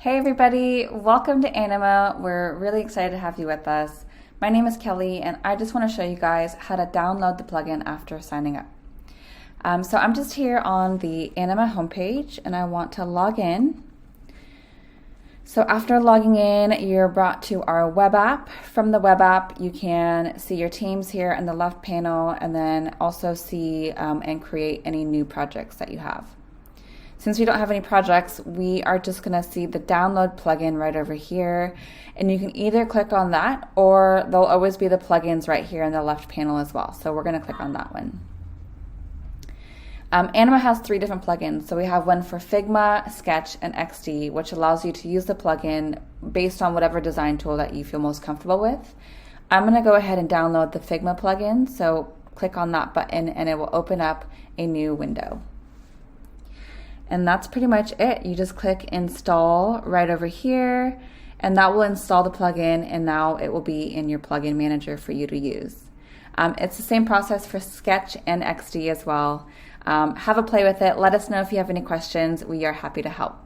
Hey everybody, welcome to Anima. We're really excited to have you with us. My name is Kelly and I just want to show you guys how to download the plugin after signing up. So I'm just here on the Anima homepage and I want to log in. So after logging in, you're brought to our web app. From the web app, you can see your teams here in the left panel and then also see and create any new projects that you have. Since we don't have any projects, we are just going to see the download plugin right over here. And you can either click on that or there'll always be the plugins right here in the left panel as well. So we're going to click on that one. Anima has 3 different plugins. So we have one for Figma, Sketch, and XD, which allows you to use the plugin based on whatever design tool that you feel most comfortable with. I'm going to go ahead and download the Figma plugin. So click on that button and it will open up a new window. And that's pretty much it. You just click install right over here and that will install the plugin and now it will be in your plugin manager for you to use. It's the same process for Sketch and XD as well. Have a play with it. Let us know if you have any questions. We are happy to help.